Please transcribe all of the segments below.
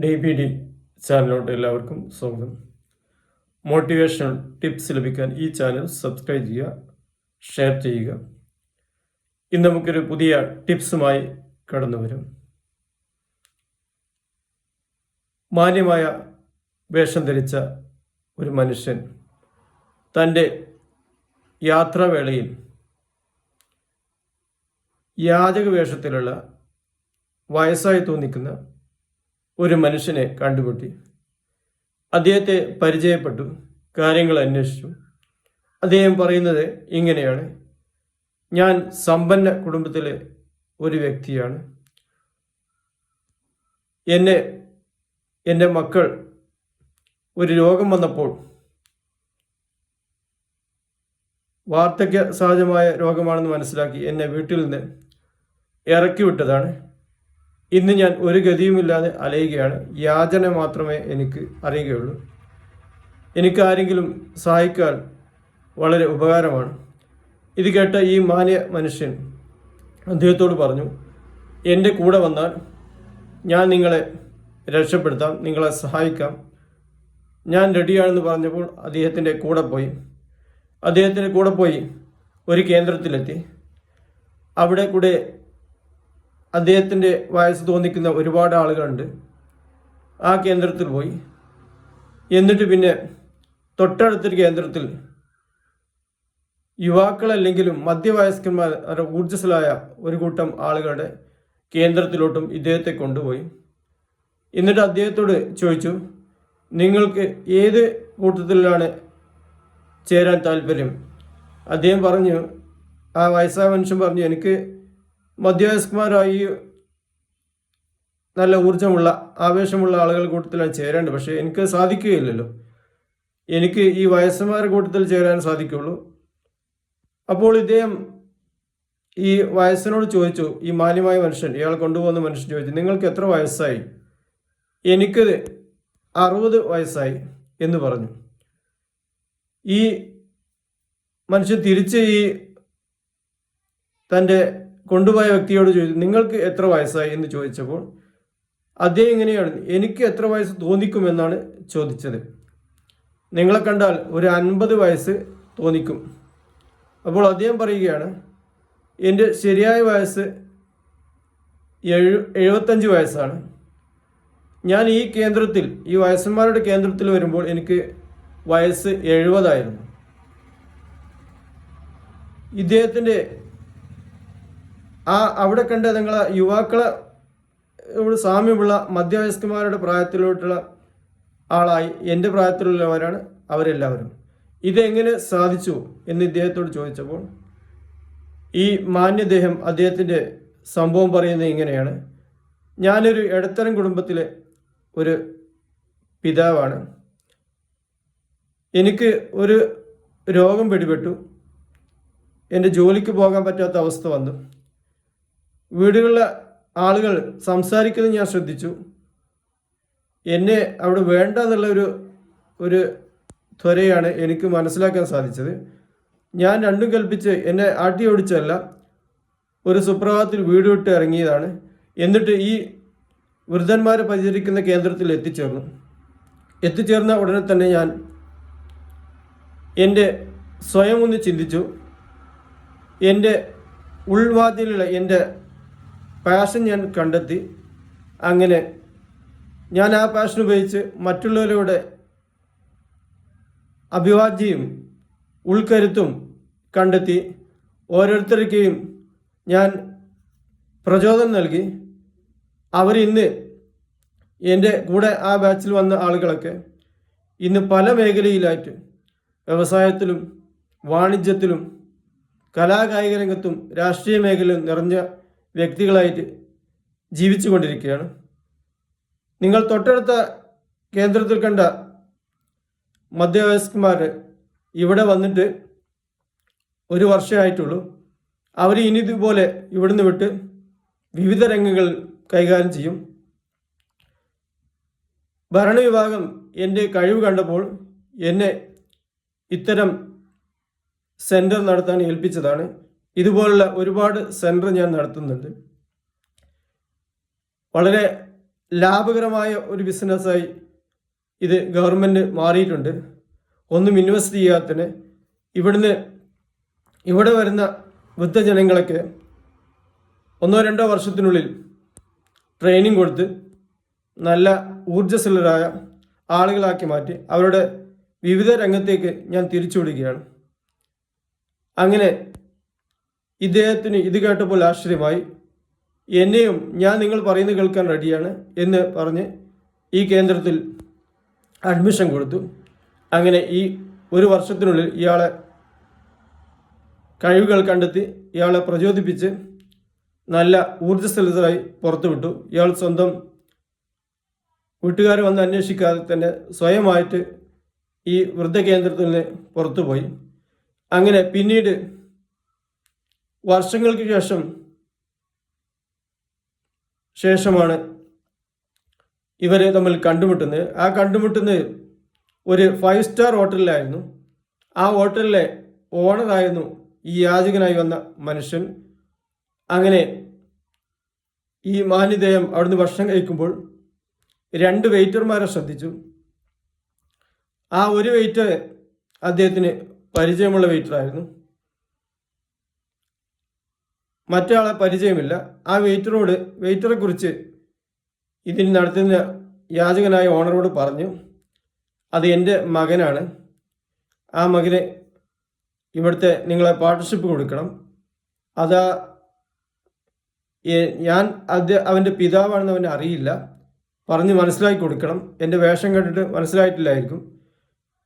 DBD ചാനലിലോട്ട് എല്ലാവർക്കും സ്വാഗതം. Motivational tips ലഭിക്കാൻ ഈ ചാനൽ സബ്സ്ക്രൈബ് ചെയ്യുക, ഷെയർ ചെയ്യുക. ഇന്ന് നമുക്കൊരു പുതിയ ടിപ്സുമായി കടന്നു വരും. മാന്യമായ വേഷം ധരിച്ച ഒരു മനുഷ്യൻ തൻ്റെ യാത്രാവേളയിൽ യാചക വേഷത്തിലുള്ള വയസ്സായി തോന്നിക്കുന്ന ഒരു മനുഷ്യനെ കണ്ടുമുട്ടി. അദ്ദേഹത്തെ പരിചയപ്പെട്ടു, കാര്യങ്ങൾ അന്വേഷിച്ചു. അദ്ദേഹം പറയുന്നത് ഇങ്ങനെയാണ്: ഞാൻ സമ്പന്ന കുടുംബത്തിലെ ഒരു വ്യക്തിയാണ്. എൻ്റെ മക്കൾ ഒരു രോഗം വന്നപ്പോൾ, വാർദ്ധക്യ സഹജമായ രോഗമാണെന്ന് മനസ്സിലാക്കി എന്നെ വീട്ടിൽ നിന്ന് ഇറക്കി വിട്ടതാണ്. ഇന്ന് ഞാൻ ഒരു ഗതിയുമില്ലാതെ അലയുകയാണ്. യാചന മാത്രമേ എനിക്ക് അറിയുകയുള്ളൂ. എനിക്ക് ആരെങ്കിലും സഹായിക്കാൻ വളരെ ഉപകാരമാണ്. ഇത് കേട്ട ഈ മാന്യ മനുഷ്യൻ അദ്ദേഹത്തോട് പറഞ്ഞു, എൻ്റെ കൂടെ വന്നാൽ ഞാൻ നിങ്ങളെ രക്ഷപ്പെടുത്താം, നിങ്ങളെ സഹായിക്കാം, ഞാൻ റെഡിയാണെന്ന് പറഞ്ഞപ്പോൾ അദ്ദേഹത്തിൻ്റെ കൂടെ പോയി ഒരു കേന്ദ്രത്തിലെത്തി. അവിടെ കൂടെ അദ്ദേഹത്തിൻ്റെ വയസ്സ് തോന്നിക്കുന്ന ഒരുപാട് ആളുകളുണ്ട്. ആ കേന്ദ്രത്തിൽ പോയി. എന്നിട്ട് പിന്നെ തൊട്ടടുത്തൊരു കേന്ദ്രത്തിൽ യുവാക്കളല്ലെങ്കിലും മധ്യവയസ്കന്മാർ ഊർജ്ജസ്വലായ ഒരു കൂട്ടം ആളുകളുടെ കേന്ദ്രത്തിലോട്ടും ഇദ്ദേഹത്തെ കൊണ്ടുപോയി. എന്നിട്ട് അദ്ദേഹത്തോട് ചോദിച്ചു, നിങ്ങൾക്ക് ഏത് കൂട്ടത്തിലാണ് ചേരാൻ താല്പര്യം? അദ്ദേഹം പറഞ്ഞു, ആ വയസ്സായ മനുഷ്യൻ പറഞ്ഞു, എനിക്ക് മധ്യവയസ്കന്മാരായി നല്ല ഊർജ്ജമുള്ള ആവേശമുള്ള ആളുകൾ കൂട്ടത്തിലാണ് ചേരേണ്ടത്. പക്ഷേ എനിക്ക് സാധിക്കുകയില്ലല്ലോ, എനിക്ക് ഈ വയസ്സന്മാരുടെ കൂട്ടത്തിൽ ചേരാൻ സാധിക്കുള്ളൂ. അപ്പോൾ ഇദ്ദേഹം ഈ വയസ്സിനോട് ചോദിച്ചു, ഈ മാന്യമായ മനുഷ്യൻ, ഇയാൾ കൊണ്ടുപോകുന്ന മനുഷ്യൻ ചോദിച്ചു, നിങ്ങൾക്ക് എത്ര വയസ്സായി? എനിക്ക് 60 വയസ്സായി എന്ന് പറഞ്ഞു. ഈ മനുഷ്യൻ തിരിച്ച് ഈ തൻ്റെ കൊണ്ടുപോയ വ്യക്തിയോട് ചോദിച്ചു, നിങ്ങൾക്ക് എത്ര വയസ്സായി എന്ന് ചോദിച്ചപ്പോൾ അദ്ദേഹം ഇങ്ങനെയാണ്, എനിക്ക് എത്ര വയസ്സ് തോന്നിക്കുമെന്നാണ് ചോദിച്ചത്. നിങ്ങളെ കണ്ടാൽ ഒരു 50 വയസ്സ് തോന്നിക്കും. അപ്പോൾ അദ്ദേഹം പറയുകയാണ്, എൻ്റെ ശരിയായ വയസ്സ് 75 വയസ്സാണ്. ഞാൻ ഈ കേന്ദ്രത്തിൽ, ഈ വയസ്സന്മാരുടെ കേന്ദ്രത്തിൽ വരുമ്പോൾ എനിക്ക് വയസ്സ് 70 ആയിരുന്നു. ഇദ്ദേഹത്തിൻ്റെ അവിടെ കണ്ട നിങ്ങളെ യുവാക്കളെ സാമ്യമുള്ള മധ്യവയസ്കന്മാരുടെ പ്രായത്തിലോട്ടുള്ള ആളായി എൻ്റെ പ്രായത്തിലുള്ളവരാണ് അവരെല്ലാവരും. ഇതെങ്ങനെ സാധിച്ചു എന്ന് ഇദ്ദേഹത്തോട് ചോദിച്ചപ്പോൾ ഈ മാന്യദേഹം അദ്ദേഹത്തിൻ്റെ സംഭവം പറയുന്നത് ഇങ്ങനെയാണ്: ഞാനൊരു ഇടത്തരം കുടുംബത്തിലെ ഒരു പിതാവാണ്. എനിക്ക് ഒരു രോഗം പിടിപെട്ടു. എൻ്റെ ജോലിക്ക് പോകാൻ പറ്റാത്ത അവസ്ഥ വന്നു. വീടുകളിലെ ആളുകൾ സംസാരിക്കുന്നത് ഞാൻ ശ്രദ്ധിച്ചു. എന്നെ അവിടെ വേണ്ട എന്നുള്ള ഒരു ത്വരയാണ് എനിക്ക് മനസ്സിലാക്കാൻ സാധിച്ചത്. ഞാൻ രണ്ടും കൽപ്പിച്ച് എന്നെ ആട്ടി ഓടിച്ചല്ല, ഒരു സുപ്രഭാതത്തിൽ വീട് വിട്ട് ഇറങ്ങിയതാണ്. എന്നിട്ട് ഈ വൃദ്ധന്മാരെ പരിചരിക്കുന്ന കേന്ദ്രത്തിൽ എത്തിച്ചേർന്ന ഉടനെ തന്നെ ഞാൻ സ്വയം ഒന്ന് ചിന്തിച്ചു. എൻ്റെ ഉൾവാതിലുള്ള എൻ്റെ പാഷൻ ഞാൻ കണ്ടെത്തി. അങ്ങനെ ഞാൻ ആ പാഷൻ ഉപയോഗിച്ച് മറ്റുള്ളവരുടെ അഭിവാജ്യയും ഉൾക്കരുത്തും കണ്ടെത്തി ഓരോരുത്തർക്കെയും ഞാൻ പ്രചോദനം നൽകി. അവരിന്ന് എൻ്റെ കൂടെ ആ ബാച്ചിൽ വന്ന ആളുകളൊക്കെ ഇന്ന് പല മേഖലയിലായിട്ട് വ്യവസായത്തിലും വാണിജ്യത്തിലും കലാകായിക രംഗത്തും രാഷ്ട്രീയ മേഖലയിലും നിറഞ്ഞ വ്യക്തികളായിട്ട് ജീവിച്ചു കൊണ്ടിരിക്കുകയാണ്. നിങ്ങൾ തൊട്ടടുത്ത കേന്ദ്രത്തിൽ കണ്ട മധ്യവയസ്കന്മാർ ഇവിടെ വന്നിട്ട് 1 വർഷമായിട്ടുള്ളൂ. അവർ ഇനി ഇതുപോലെ ഇവിടുന്ന് വിട്ട് വിവിധ രംഗങ്ങൾ കൈകാര്യം ചെയ്യും. ഭരണവിഭാഗം എൻ്റെ കഴിവ് കണ്ടപ്പോൾ എന്നെ ഇത്തരം സെൻറ്റർ നടത്താൻ ഏൽപ്പിച്ചതാണ്. ഇതുപോലുള്ള ഒരുപാട് സെൻറ്റർ ഞാൻ നടത്തുന്നുണ്ട്. വളരെ ലാഭകരമായ ഒരു ബിസിനസ്സായി ഇത് ഗവൺമെൻറ് മാറിയിട്ടുണ്ട്. ഒന്നും ഇൻവെസ്റ്റ് ചെയ്യാത്തതിന് ഇവിടെ വരുന്ന വൃദ്ധജനങ്ങളൊക്കെ 1-2 വർഷത്തിനുള്ളിൽ ട്രെയിനിങ് കൊടുത്ത് നല്ല ഊർജ്ജസ്വലരായ ആളുകളാക്കി മാറ്റി അവരുടെ വിവിധ രംഗത്തേക്ക് ഞാൻ തിരിച്ചുവിടുകയാണ്. അങ്ങനെ ഇദ്ദേഹത്തിന് ഇത് കേട്ടപ്പോൾ ആശ്ചര്യമായി. എന്നെയും ഞാൻ നിങ്ങൾ പറയുന്നത് കേൾക്കാൻ റെഡിയാണ് എന്ന് പറഞ്ഞ് ഈ കേന്ദ്രത്തിൽ അഡ്മിഷൻ കൊടുത്തു. അങ്ങനെ ഈ 1 വർഷത്തിനുള്ളിൽ ഇയാളെ കഴിവുകൾ കണ്ടെത്തി ഇയാളെ പ്രചോദിപ്പിച്ച് നല്ല ഊർജ്ജസ്വലരായി പുറത്തുവിട്ടു. ഇയാൾ സ്വന്തം വീട്ടുകാരെ വന്ന് അന്വേഷിക്കാതെ തന്നെ സ്വയമായിട്ട് ഈ വൃദ്ധകേന്ദ്രത്തിൽ നിന്ന് പുറത്തുപോയി. അങ്ങനെ പിന്നീട് വർഷങ്ങൾക്ക് ശേഷമാണ് ഇവർ തമ്മിൽ കണ്ടുമുട്ടുന്നത്. ആ കണ്ടുമുട്ടുന്നത് ഒരു 5 സ്റ്റാർ ഹോട്ടലിലായിരുന്നു. ആ ഹോട്ടലിലെ ഓണറായിരുന്നു ഈ യാചകനായി വന്ന മനുഷ്യൻ. അങ്ങനെ ഈ മാന്യദേയം അവിടുന്ന് ഭക്ഷണം കഴിക്കുമ്പോൾ 2 വെയിറ്റർമാരെ ശ്രദ്ധിച്ചു. ആ ഒരു വെയിറ്റർ അദ്ദേഹത്തിന് പരിചയമുള്ള വെയിറ്ററായിരുന്നു, മറ്റേ ആളെ പരിചയമില്ല. ആ വെയിറ്ററെ കുറിച്ച് ഇതിന് നടത്തുന്ന യാചകനായ ഓണറോട് പറഞ്ഞു, അത് എൻ്റെ മകനാണ്, ആ മകന് ഇവിടുത്തെ നിങ്ങളെ പാർട്ട്ണർഷിപ്പ് കൊടുക്കണം, അതാ ഞാൻ അവൻ്റെ പിതാവാണെന്ന് അവന് അറിയില്ല, പറഞ്ഞ് മനസ്സിലാക്കി കൊടുക്കണം. എൻ്റെ വേഷം കണ്ടിട്ട് മനസ്സിലായിട്ടില്ലായിരിക്കും.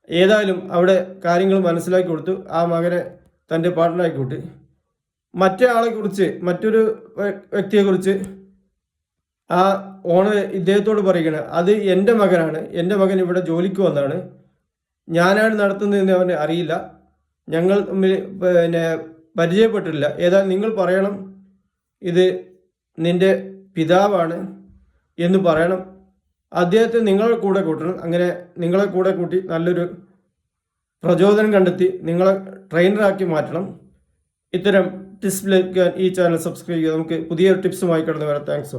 ഏതായാലും അവിടെ കാര്യങ്ങൾ മനസ്സിലാക്കി കൊടുത്തു. ആ മകനെ തൻ്റെ പാർട്ട്ണറാക്കി കൂട്ടി. മറ്റേ ആളെക്കുറിച്ച്, മറ്റൊരു വ്യക്തിയെക്കുറിച്ച് ആ ഓണർ ഇദ്ദേഹത്തോട് പറയുകയാണ്, അത് എൻ്റെ മകനാണ്, എൻ്റെ മകൻ ഇവിടെ ജോലിക്ക് വന്നാണ്, ഞാനാണ് നടത്തുന്നതെന്ന് അവന് അറിയില്ല, ഞങ്ങൾ തമ്മിൽ പരിചയപ്പെട്ടിട്ടില്ല. ഏതായാലും നിങ്ങൾ പറയണം ഇത് നിൻ്റെ പിതാവാണ് എന്ന് പറയണം, അദ്ദേഹത്തെ നിങ്ങളെ കൂടെ കൂട്ടണം. അങ്ങനെ നിങ്ങളെ കൂടെ കൂട്ടി നല്ലൊരു പ്രചോദനം കണ്ടെത്തി നിങ്ങളെ ട്രെയിനറാക്കി മാറ്റണം. ഇത്തരം ടിപ്സ് ലഭിക്കാൻ ഈ ചാനൽ സബ്സ്ക്രൈബ് ചെയ്യുക. നമുക്ക് പുതിയ ടിപ്സുമായി കടന്നു വരാം. താങ്ക്സ്.